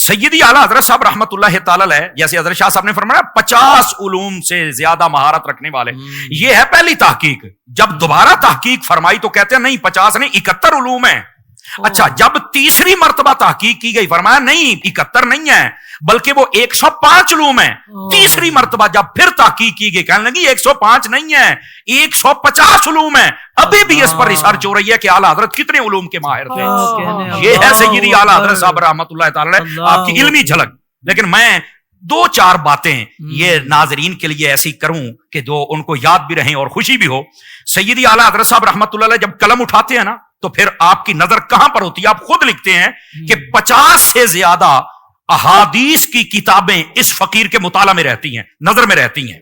सैयदी आला हजरत साहब रहमतुल्लाह ताला अलैह, जैसे हजरत शाह साहब ने फरमाया 50 उलूम से ज्यादा महारत रखने वाले, ये है पहली तहकीक। जब दोबारा तहकीक फरमाई तो कहते हैं नहीं 50 नहीं 71 उलूम है। अच्छा, जब तीसरी मर्तबा तहकीक की गई फरमाया नहीं 71 नहीं है बल्कि वो 105 उलूम है। तीसरी मर्तबा जब फिर तहकीक की गई कहने लगी 105 नहीं है 150 उलूम है। अभी भी इस पर रिसर्च हो रही है कि आला हजरत कितने उलूम के माहिर थे। ये है सैयदी आला हजरत साहब रहमतुल्लाह ताला अलैह आपकी इल्मी झलक। लेकिन मैं दो चार बातें ये नाजरीन के लिए ऐसी करूं कि जो उनको याद भी रहें और खुशी भी हो। सैयदी आला हजरत साहब रहमतुल्लाह अलैह जब कलम उठाते हैं ना तो फिर आपकी नजर कहां पर होती है? आप खुद लिखते हैं कि 50 से ज्यादा अहादीस की किताबें इस फकीर के मुताला में रहती हैं, नजर में रहती हैं।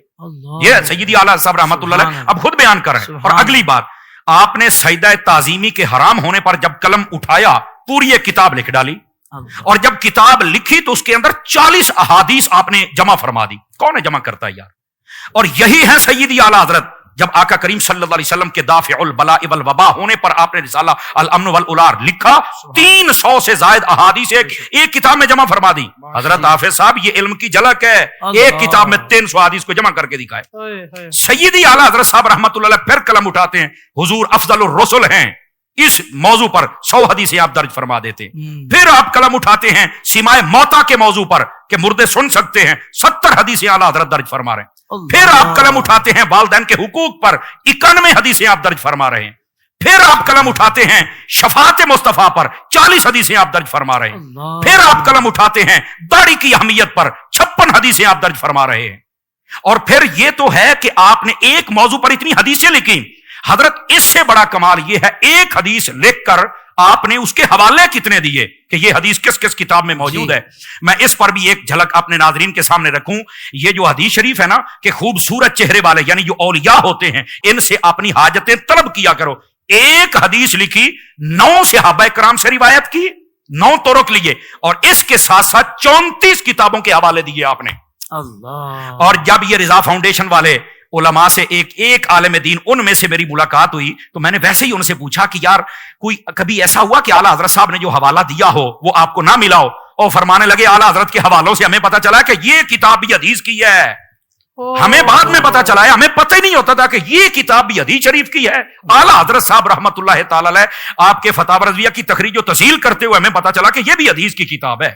ये सैयदी आला साहब रहमतुल्लाह अलैह अब खुद बयान कर रहे हैं। और अगली बात, आपने सजदा ताजीमी के हराम होने पर जब कलम उठाया पूरी एक किताब लिख डाली, और जब किताब लिखी तो उसके अंदर 40 अहादीस आपने जमा फरमा दी। कौन है जमा करता है यार? और यही है सैयदी आला हजरत। जब आका करीम सल्लल्लाहु अलैहि वसल्लम के दाफिउल बलाइ वल वबा होने पर आपने रिसाला अल अम्न वल उलार लिखा, 300 से ज्यादा अहादीस एक किताब में जमा फरमा दी। हजरत हाफिज साहब ये इल्म की झलक है, एक किताब में 300 अहादीस को जमा करके दिखाए। सैयदी आला हजरत साहब रहमतुल्लाह अलैह फिर कलम उठाते हैं, हुजूर अफजलुर रसूल हैं, इस मौजू पर 100 हदीसें आप दर्ज फरमा देते हैं। फिर आप कलम उठाते हैं सीमाए मौता के मौजू पर कि मुर्दे सुन सकते हैं, 70 हदीसें आला हजरत दर्ज फरमा रहे हैं। फिर आप कलम उठाते हैं वालिदैन के हुकूक पर, 91 हदीसें आप दर्ज फरमा रहे हैं। फिर आप कलम उठाते हैं शफात मुस्तफा पर, 40 हदीसें आप दर्ज फरमा रहे हैं। फिर आप कलम उठाते हैं दाढ़ी की अहमियत पर, 56 हदीसें आप दर्ज फरमा रहे हैं। और फिर यह तो है कि आपने एक मौजू पर इतनी हदीसें लिखी। हजरत इससे बड़ा कमाल यह है, एक हदीस लिखकर आपने उसके हवाले कितने दिए कि यह हदीस किस किस किताब में मौजूद है। मैं इस पर भी एक झलक अपने नाजरीन के सामने रखूं। ये जो हदीस शरीफ है ना कि खूबसूरत चेहरे वाले यानी जो औलिया होते हैं इनसे अपनी हाजतें तलब किया करो। एक हदीस लिखी, 9 सहाबा किराम से रिवायत की, 9 तुरुक लिए, और इसके साथ साथ 34 किताबों के हवाले दिए आपने। अल्लाह। और जब ये रिजा फाउंडेशन वाले उलमा से एक आलिम दीन उनमें से मेरी मुलाकात हुई तो मैंने वैसे ही उनसे पूछा कि यार कोई कभी ऐसा हुआ कि आला हजरत साहब ने जो हवाला दिया हो वो आपको ना मिला हो? और फरमाने लगे आला हजरत के हवालों से हमें पता चला कि ये किताब भी हदीस की है। हमें बाद में पता चला है, हमें पता ही नहीं होता था कि ये किताब भी हदीस शरीफ की है। आला हजरत साहब रहमतुल्लाह ताला अलैह आपके फतावा रज़विया की तखरीज व तसील करते हुए हमें पता चला कि ये भी हदीस की किताब है।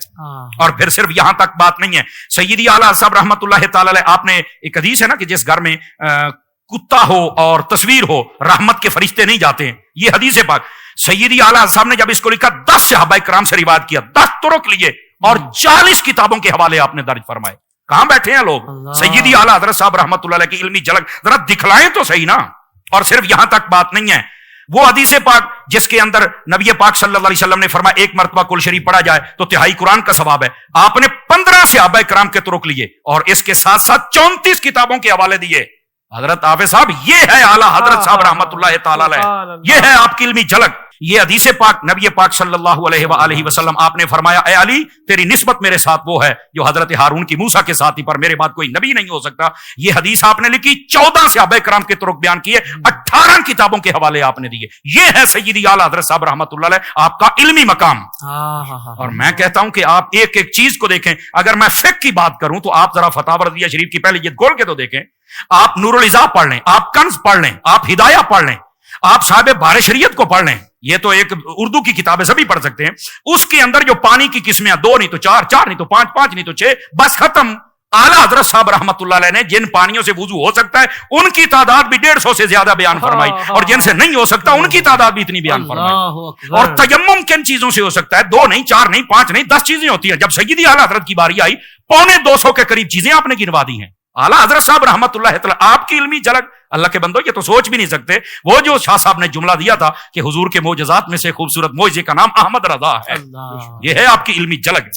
और फिर सिर्फ यहां तक बात नहीं है, सैयदी आला साहब रहमतुल्लाह ताला अलैह आपने एक हदीस है ना कि जिस घर में कुत्ता हो और तस्वीर हो रहमत के फरिश्ते नहीं जाते हैं, ये हदीस है पाक। सैयदी आला साहब ने जब इसको लिखा 10 सहाबा किराम से रिवायत किया, 10 तुरुक लिए और 40 किताबों के हवाले आपने दर्ज फरमाए। कहां बैठे हैं लोग? सैयदी आला हजरत साहब रहमतुल्लाह अलैह की इल्मी झलक जरा दिखलाएं तो सही ना। और सिर्फ यहां तक बात नहीं है, वो हदीस पाक जिसके अंदर नबी पाक सल्लल्लाहु अलैहि वसल्लम ने फरमाया एक मरतबा कुल शरीफ पढ़ा जाए तो तिहाई कुरान का सवाब है। आपने 15 सहाबा किराम के तुरुक लिए और इसके साथ साथ 34 किताबों के हवाले दिए। हजरत हाफिज साहब ये है आला हजरत साहब रहमतुल्लाह ताला अलैह, ये है आपकी इल्मी झलक। ये हदीस पाक नबी पाक सल्लल्लाहु अलैहि वसल्लम आपने फरमाया, ए अली तेरी निस्बत मेरे साथ वो है जो हजरत हारून की मूसा के साथ ही, पर मेरे बाद कोई नबी नहीं हो सकता। ये हदीस आपने लिखी, 14 सहाबा किराम के तुरुक बयान किए, 18 किताबों के हवाले आपने दिए। ये है सैयदी आला हजरत साहब रहमतुल्लाह अलैह आपका इल्मी मकाम। और मैं कहता हूं कि आप एक एक चीज को देखें। अगर मैं फिक्र की बात करूं तो आप जरा फतावा रज़विया शरीफ की पहले ये खोल के तो देखें। आप नूरुल इज़ा पढ़ लें, आप कंज़ पढ़ लें, आप हिदाया पढ़ लें, आप साहिब बारे शरीयत को पढ़ लें। ये तो एक उर्दू की किताबें सभी पढ़ सकते हैं। उसके अंदर जो पानी की किस्में 2 नहीं तो 4, 4 नहीं तो 5, 5 नहीं तो 6, बस खत्म। आला हजरत साहब रहमतुल्लाह अलैह ने जिन पानियों से वुजू हो सकता है उनकी तादाद भी 150 से ज्यादा बयान फरमाई, और जिनसे नहीं हो सकता उनकी तादाद भी इतनी बयान फरमाई। और तयम्मुम किन चीजों से हो सकता है? 2 नहीं, 4 नहीं, 5 नहीं, 10 चीजें होती हैं। जब सैयदी आला हजरत की बारी आई, 250 के करीब चीजें आपने गिनवा दी हैं। आला हजरत साहब रहमतुल्लाह ताला आपकी इल्मी झलक, अल्लाह के बंदो ये तो सोच भी नहीं सकते। वो जो शाह साहब ने जुमला दिया था कि हुजूर के मोजज़ात में से खूबसूरत मोजे का नाम अहमद रजा है, ये है आपकी इल्मी झलक।